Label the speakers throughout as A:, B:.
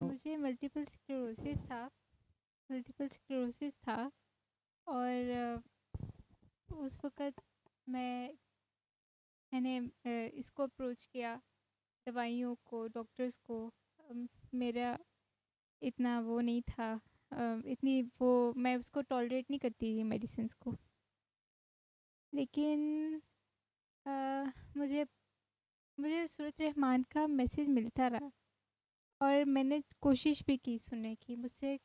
A: मुझे multiple sclerosis था और उस वक़्त मैंने इसको अप्रोच किया, दवाइयों को, डॉक्टर्स को। मेरा इतना वो नहीं था, इतनी वो मैं उसको टॉलरेट नहीं करती थी मेडिसिन्स को। लेकिन अ, मुझे मुझे सूरत रहमान का मैसेज मिलता रहा और मैंने कोशिश भी की सुनने की। मुझसे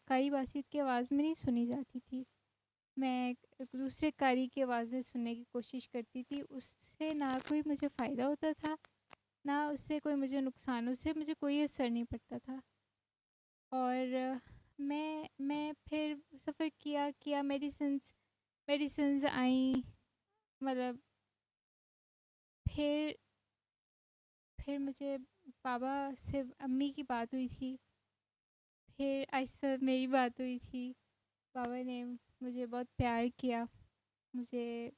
A: कारी बासित की आवाज़ में नहीं सुनी जाती थी। मैं एक दूसरे कारी की आवाज़ में सुनने की कोशिश करती थी। उससे ना कोई मुझे फ़ायदा होता था, ना उससे कोई मुझे नुकसान, उससे मुझे कोई असर नहीं पड़ता था। और मैं फिर सफ़र किया मेडिसिन्स मेडिसिन्स आई। मतलब फिर फिर मुझे पापा से अम्मी की बात हुई थी। फिर आहिस्ता मेरी बात हुई थी। पापा ने मुझे बहुत प्यार किया। मुझे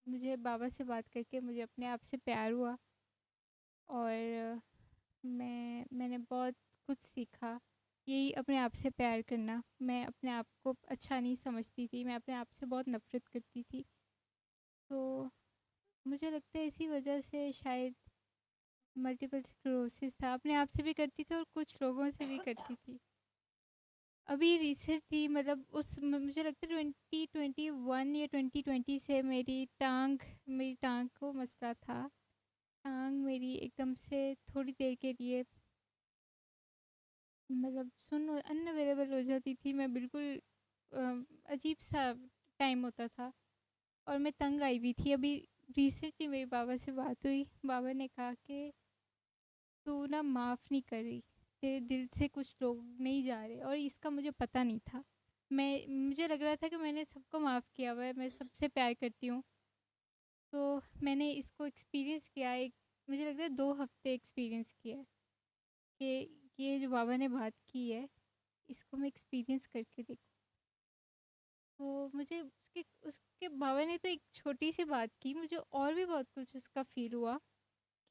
A: मुझे बाबा से बात करके मुझे अपने आप से प्यार हुआ और मैंने बहुत कुछ सीखा। यही अपने आप से प्यार करना। मैं अपने आप को अच्छा नहीं समझती थी, मैं अपने आप से बहुत नफ़रत करती थी। तो मुझे लगता है इसी वजह से शायद मल्टीपल स्क्लेरोसिस था। अपने आप से भी करती थी और कुछ लोगों से भी करती थी। अभी रिसेंटली मतलब मुझे लगता है 2021 या 2020 से मेरी टांग को मसला था। टांग मेरी एकदम से थोड़ी देर के लिए मतलब सुन अनअवेलेबल हो जाती थी। मैं बिल्कुल अजीब सा टाइम होता था और मैं तंग आई हुई थी। अभी रिसेंटली मेरे बाबा से बात हुई। बाबा ने कहा कि तू ना माफ़ नहीं कर रही, तेरे दिल से कुछ लोग नहीं जा रहे। और इसका मुझे पता नहीं था। मुझे लग रहा था कि मैंने सबको माफ़ किया हुआ है, मैं सबसे प्यार करती हूँ। तो मैंने इसको एक्सपीरियंस किया, एक मुझे लगता है 2 हफ्ते एक्सपीरियंस किया है कि ये जो बाबा ने बात की है इसको मैं एक्सपीरियंस करके देखूँ। तो मुझे उसके उसके बाबा ने तो एक छोटी सी बात की, मुझे और भी बहुत कुछ उसका फ़ील हुआ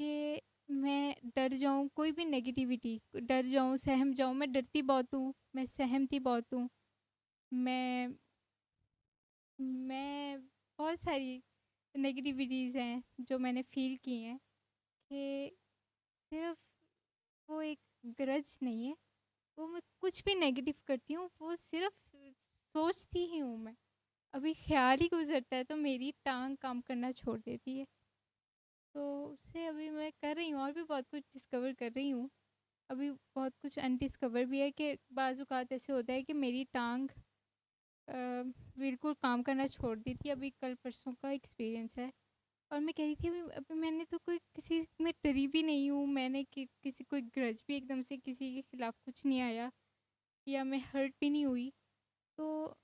A: कि मैं डर जाऊँ, कोई भी नेगेटिविटी, डर जाऊँ, सहम जाऊँ। मैं डरती बहुत हूँ, मैं सहमती बहुत हूँ। मैं मैं बहुत सारी नेगेटिविटीज़ हैं जो मैंने फ़ील की हैं कि सिर्फ़ वो एक ग्रज नहीं है, वो मैं कुछ भी नेगेटिव करती हूँ, वो सिर्फ़ सोचती ही हूँ मैं। अभी ख़्याल ही गुज़रता है तो मेरी टाँग काम करना छोड़ देती है। तो उससे अभी मैं कर रही हूँ और भी बहुत कुछ डिस्कवर कर रही हूँ। अभी बहुत कुछ अनडिस्कवर भी है कि बाज़ औक़ात ऐसे होता है कि मेरी टाँग बिल्कुल काम करना छोड़ दी थी। अभी कल परसों का एक्सपीरियंस है और मैं कह रही थी अभी अभी मैंने तो कोई किसी में डरी भी नहीं हूँ। मैंने किसी कोई ग्रज भी एकदम से किसी के ख़िलाफ़ कुछ नहीं आया या मैं हर्ट भी नहीं हुई। तो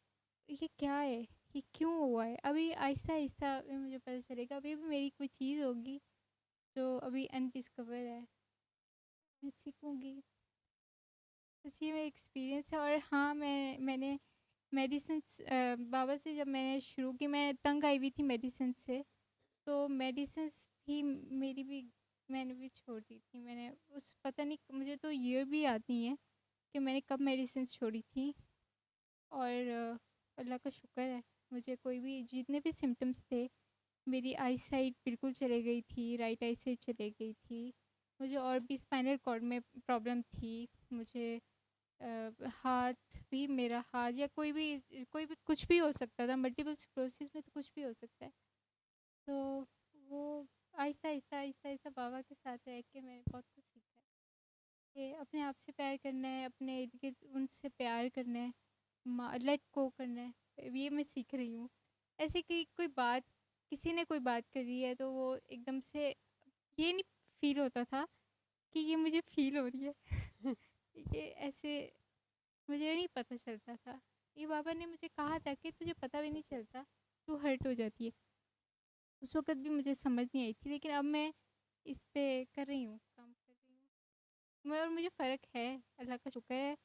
A: ये क्या है? ये क्यों हुआ है? अभी आहिस्ता-आहिस्ता मुझे पता चलेगा। अभी भी मेरी कोई चीज़ होगी जो अभी अनडिस्कवर है, मैं सीखूँगी। बस ये मेरा एक्सपीरियंस है। और हाँ, मैंने मेडिसिन्स बाबा से जब मैंने शुरू की, मैं तंग आई हुई थी मेडिसिन से। तो मेडिसिन्स भी मेरी भी मैंने भी छोड़ दी थी। मैंने उस पता नहीं, मुझे तो ईयर भी याद नहीं है कि मैंने कब मेडिसिन्स छोड़ी थी। और अल्लाह का शुक्र है, मुझे कोई भी जितने भी सिम्पटम्स थे, मेरी आई साइट बिल्कुल चली गई थी, राइट आई साइट चली गई थी। मुझे और भी स्पाइनल कॉर्ड में प्रॉब्लम थी। मुझे हाथ भी, मेरा हाथ या कोई भी कुछ भी हो सकता था। मल्टीपल स्क्लेरोसिस में तो कुछ भी हो सकता है। तो वो आहिस्ता-आहिस्ता बाबा के साथ रह के मैंने बहुत कुछ सीखा है कि अपने आप से प्यार करना है, अपने इर्द-गिर्द उनसे प्यार करना है, लेट गो करना है। ये मैं सीख रही हूँ। ऐसे कि किसी ने कोई बात करी है तो वो एकदम से ये नहीं फ़ील होता था कि ये मुझे फ़ील हो रही है। ये ऐसे मुझे नहीं पता चलता था। ये बाबा ने मुझे कहा था कि तुझे पता भी नहीं चलता, तू हर्ट हो जाती है। उस वक़्त भी मुझे समझ नहीं आई थी, लेकिन अब मैं इस पे कर रही हूँ, काम कर रही हूँ। और मुझे फ़र्क है, अल्लाह का शुक्र है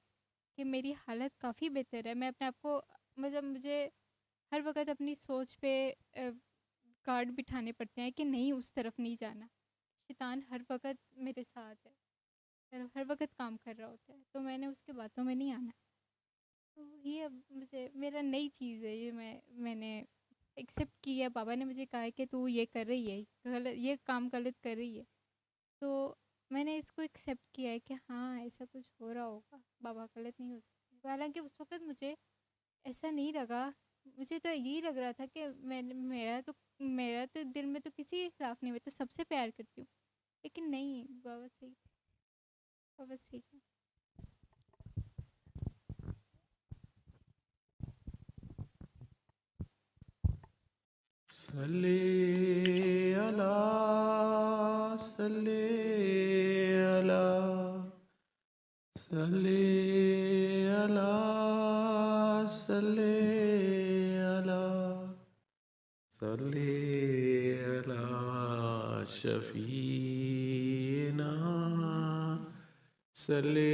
A: कि मेरी हालत काफ़ी बेहतर है। मैं अपने आप को मतलब मुझे हर वक़्त अपनी सोच पे गार्ड बिठाने पड़ते हैं कि नहीं, उस तरफ नहीं जाना। शैतान हर वक़्त मेरे साथ है। हर वक़्त काम कर रहा होता है, तो मैंने उसके बातों में नहीं आना। तो ये अब मुझे मेरा नई चीज़ है, ये मैंने एक्सेप्ट की है। पापा ने मुझे कहा है कि तू ये कर रही है, गलत ये काम गलत कर रही है। तो मैंने इसको एक्सेप्ट किया है कि हाँ, ऐसा कुछ हो रहा होगा, बाबा गलत नहीं हो सकते। हालाँकि उस वक़्त मुझे ऐसा नहीं लगा, मुझे तो यही लग रहा था कि मेरा तो दिल में तो किसी के खिलाफ नहीं, मैं तो सबसे प्यार करती हूँ। लेकिन नहीं, बाबा सही थे, बाबा सही थे।
B: सल्ले अला सल्ले अला सल्ले अला सल्ले अला सल्ले अला शफीना सल्ले